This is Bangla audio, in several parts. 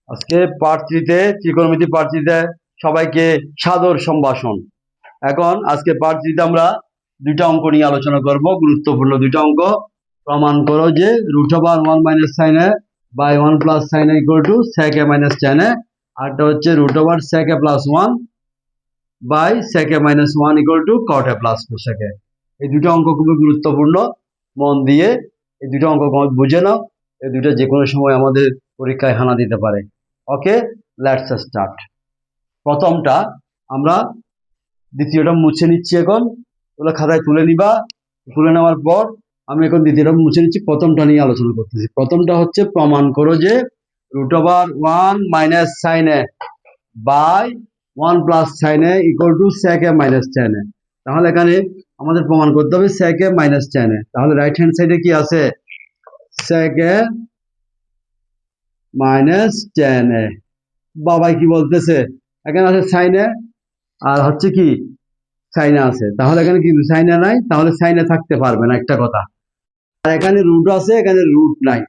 আজকে পার্ট 3 তে ত্রিকোণমিতি পার্ট 3 তে সবাইকে সাদর সম্ভাষণ। এখন আজকে পার্ট 3 তে আমরা দুইটা অঙ্ক নিয়ে আলোচনা করব, গুরুত্বপূর্ণ দুইটা অঙ্ক। প্রমাণ করো যে √1 - sin a by 1 plus sin a equal to sec a minus tan a, আরটা হচ্ছে √sec a plus 1 by sec a minus 1 equal to cot a plus 2 sec a। এই দুটো অঙ্ক খুবই গুরুত্বপূর্ণ, মন দিয়ে এই দুটো অঙ্ক বুঝে নাও। এই দুটো যে কোনো সময় আমাদের পরীক্ষায় হানা দিতে পারে। ওকে, লেটস স্টার্ট। প্রথমটা আমরা দ্বিতীয়টা মুছে নিচ্ছি। এখন ওগুলো খাতায় তুলে নিবা। তুলে নেওয়ার পর আমি এখন দ্বিতীয়টা মুছে নিচ্ছি, প্রথমটা নিয়ে আলোচনা করতেছি। প্রথমটা হচ্ছে প্রমাণ করো যে √1 - sin a by 1 plus sin a equal to sec a minus tan a। তাহলে এখানে আমাদের প্রমাণ করতে হবে sec a minus tan a। তাহলে রাইট হ্যান্ড সাইডে কি আছে? sec a minus tan a। বাবাই কি বলতেছে? এখানে আছে sin a আর হচ্ছে কি sin a আছে। তাহলে এখানে কি sin a নাই? তাহলে sin a থাকতে পারবে না, একটা কথা। আর এখানে রুট আছে, এখানে রুট নাই।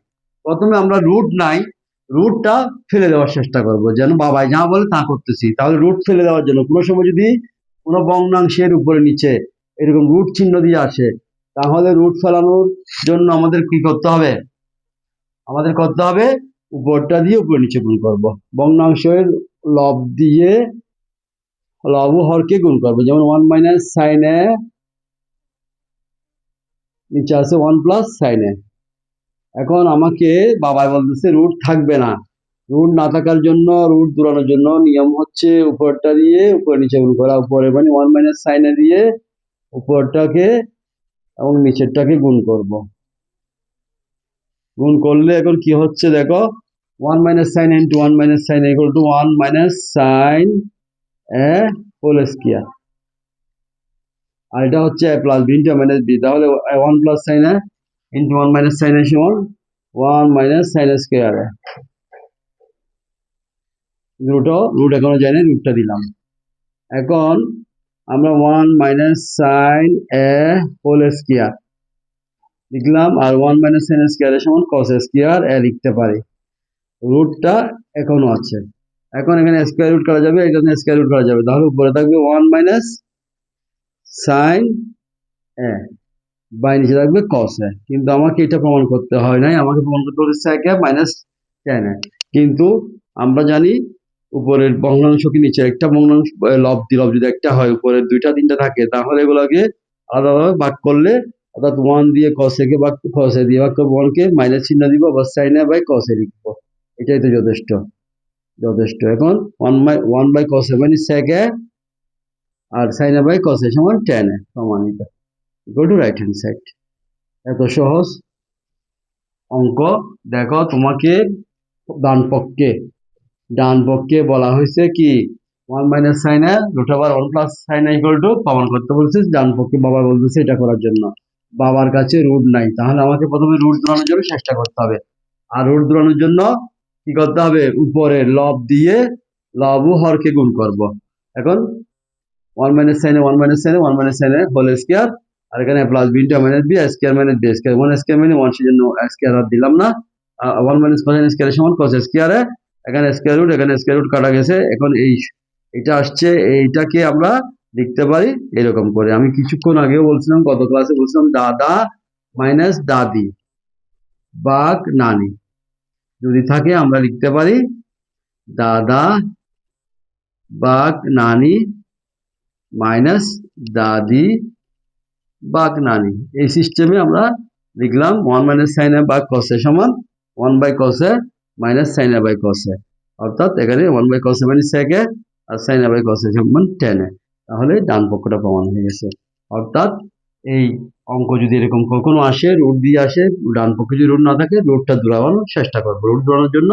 প্রথমে আমরা রুট নাই, রুটটা ফেলে দেওয়ার চেষ্টা করব, যেন বাবাই যা বলে তা করতেছি। তাহলে রুট ফেলে দেওয়ার জন্য কোনো সময় যদি কোনো ভগ্নাংশের উপরে নিচে এরকম রুট চিহ্ন দিয়ে আসে, তাহলে রুট ফেলানোর জন্য আমাদের কি করতে হবে? আমাদের করতে হবে উপরটা দিয়ে উপরে নিচে গুণ করব। ভগ্নাংশের লব দিয়ে লব ও হরকে গুণ করবো। যেমন 1 - sin a, নিচে আছে 1 plus sin a। এখন আমাকে বাবাই বলতেছে রুট থাকবে না। রুট না থাকার জন্য, রুট দূরানোর জন্য নিয়ম হচ্ছে উপরটা দিয়ে উপরে নিচে গুণ করা। উপরে মানে 1 - sin a দিয়ে উপরটাকে এবং নিচেরটাকে গুণ করব। গুণ করলে এখন কি হচ্ছে দেখো, 1 - sin a into 1 - sin a equal to 1 - sin a whole square। আর এটা হচ্ছে a plus b into a minus b। তাহলে 1 plus sin a into 1 minus sin a সমান 1 minus sin a square a। Root এখনো জানি, রুটটা দিলাম। এখন আমরা 1 minus sin a whole square লিখলাম, আর 1 minus sin a square a সমান cos a square a লিখতে পারি। রুটটা এখনো আছে। এখন এখানে স্কয়ার রুট করা যাবে, এখানে স্কয়ার রুট করা যাবে। তাহলে উপরে থাকবে 1 minus sin a বাই নিচে থাকবে cos a। কিন্তু আমাকে এটা প্রমাণ করতে হয় নাই, আমাকে প্রমাণ করতে হচ্ছে sec a minus tan a। কিন্তু আমরা জানি উপরের ভগ্নাংশ কি নিচে একটা ভগ্নাংশ লব যদি একটা হয়, উপরের দুইটা তিনটা থাকে, তাহলে এগুলোকে আলাদাভাবে ভাগ করলে, অর্থাৎ 1 দিয়ে cos a কে ভাগ cos a দিয়ে ভাগ করবো, 1 কে মাইনাস চিহ্ন দিব, আবার sin a by cos a লিখবো। এটাই তো যথেষ্ট। এখন 1 বাই cos a মানে sec a, আর sin a by cos a সমান tan a প্রমাণিত। Go to right hand side. এত সহজ অঙ্ক। দেখো তোমাকে ডান পক্ষে বলা হয়েছে কি 1 minus sin a √1 plus sin a equal to প্রমাণ করতে বলছে। ডান পক্ষে বাবা বলতেছে এটা করার জন্য। বাবার কাছে রুট নাই, তাহলে আমাকে প্রথমে রুট দূরানোর জন্য চেষ্টা করতে হবে। আর রুট দূরানোর জন্য কি করতে হবে? উপরে লব দিয়ে লব ও হরকে গুণ করব। এখন 1 minus sin a 1 minus sin a 1 minus sin a whole square, আর এখানে plus b into minus b square minus b square 1 square মানে 1, সেজন্য স্কয়ার আর দিলাম না। 1 minus cos স্কয়ার সমান cos স্কয়ার। এখানে স্কয়ার রুট কাটা গেছে। এখন এটা আসছে, এইটাকে আমরা লিখতে পারি এরকম করে। আমি কিছুক্ষণ আগেও বলছিলাম, গত ক্লাসে বলছিলাম দাদা মাইনাস দাদি ভাগ নানি যদি থাকে, আমরা লিখতে পারি দাদা ভাগ নানি মাইনাস দাদি ভাগ নানি। এই সিস্টেমে আমরা লিখলাম 1 minus sin a ভাগ cos a সমান 1 by cos a minus sin a by cos a। অর্থাৎ এখানে 1 by cos a মানে sec a, আর sin a by cos a সমান tan a। তাহলে ডান পক্ষটা প্রমাণ হয়ে গেছে। অর্থাৎ এই অঙ্ক যদি এরকম কখনো আসে, রুট দিয়ে আসে, ডান পক্ষে যদি রুট না থাকে, রুটটা দূরানোর চেষ্টা করবো। রুট দূরানোর জন্য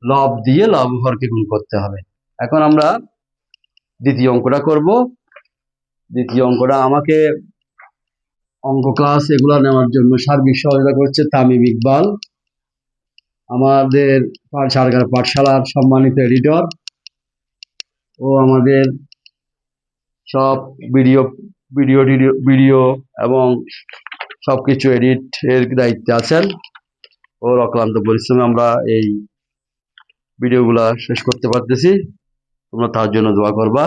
লব দিয়ে লব হরকে গুণ করতে হবে। এখন আমরা দ্বিতীয় অঙ্কটা করব। দ্বিতীয় অঙ্কটা আমাকে অঙ্ক ক্লাস এগুলো নেওয়ার জন্য সার্বিক সহযোগিতা করছে তামিম ইকবাল, আমাদের সরকার পাঠশালার সম্মানিত এডিটর। ও আমাদের সব ভিডিও এবং সবকিছু এডিট এর দায়িত্বে আছেন। ওর অক্লান্ত পরিশ্রমে আমরা এই ভিডিওগুলা শেষ করতে পারতেছি, তোমরা তার জন্য দোয়া করবা।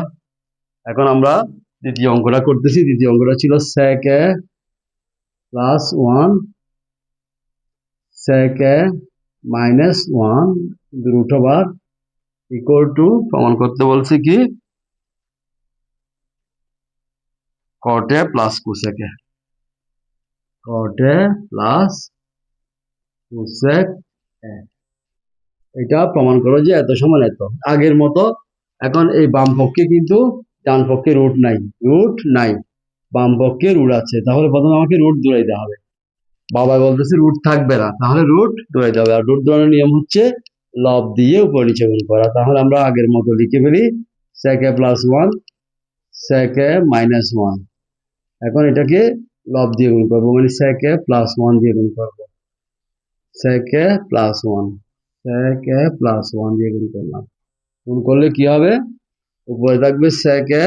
এখন আমরা দ্বিতীয় অঙ্কটা করতেছি। দ্বিতীয় অঙ্কটা ছিল sec a plus 1 sec a minus 1 root over equal to প্রমাণ করতে বলছি কি cot a plus cosec a, cot a plus cosec a। এটা প্রমাণ করো যে এত সমান এত, আগের মতো। এখন এই বাম পক্ষে কিন্তু ডান পক্ষে রুট নাই, বাম পক্ষে রুট আছে, তাহলে প্রথমে আমাকে রুট দূরাইতে হবে। বাবা বলতেছে রুট থাকবে না, তাহলে রুট দূরাইতে হবে। আর রুট দূরানোর নিয়ম হচ্ছে লব দিয়ে উপর নিচে গুণ করা। তাহলে আমরা আগের মতো লিখে ফেলি sec a plus 1 sec a minus 1। এখন এটাকে লব দিয়ে গুণ করবো, মানে sec a প্লাস 1 দিয়ে গুণ করবো, sec a plus 1 sec a plus 1 দিয়ে গুণ করলাম। গুণ করলে কি হবে, উপরে থাকবে sec a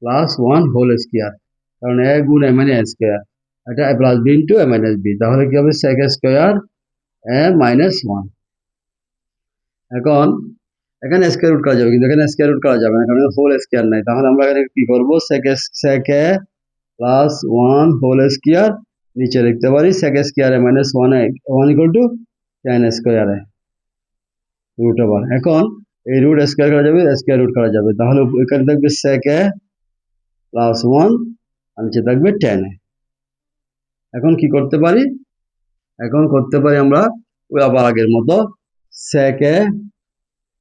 plus 1 whole square, কারণ a গুণ a মানে a স্কয়ার, এটা a plus b into a minus b, তাহলে কি হবে sec a square a minus 1। এখন এখানে স্কয়ার রুট করা যাবে, কিন্তু এখানে স্কয়ার রুট করা যাবে না, কারণ হোল স্কয়ার নাই। তাহলে আমরা এখানে কি করব, sec a plus 1 whole square নিচে লিখতে পারি sec a square a minus 1 equal to tan square a root over. এখন এই রুট স্কয়ার করা যাবে, স্কয়ার রুট করা যাবে, তাহলে এখানে থাকবে sec a প্লাস 1 আর নিচে থাকবে tan a। এখন কি করতে পারি, এখন করতে পারি আমরা ওই আবার আগের মতো sec a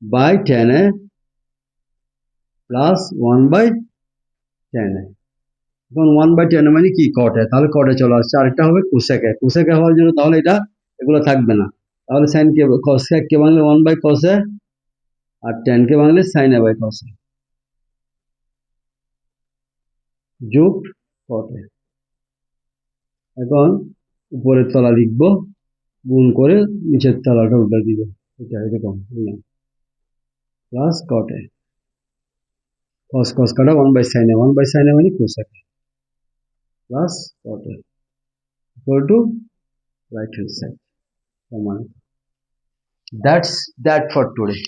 by tan a plus 1 by tan a। এখন 1 বাই tan a মানে কি cot a, তাহলে cot a চলে আসছে। আরেকটা হবে cosec a, cosec a হওয়ার জন্য তাহলে এগুলো থাকবে না, তাহলে sin কে cosec কে ভাঙলে 1 বাই cos a আর tan কে ভাঙলে sin a by cos a যোগ cot a। এখন উপরের তলা লিখবো, গুণ করে নিচের তলাটা উল্টা দিব, এটা এরকম প্লাস cot a cos কাটা 1 by sin a, 1 by sin a মানে cosec a plus cot a equal to right hand side. That's that for today.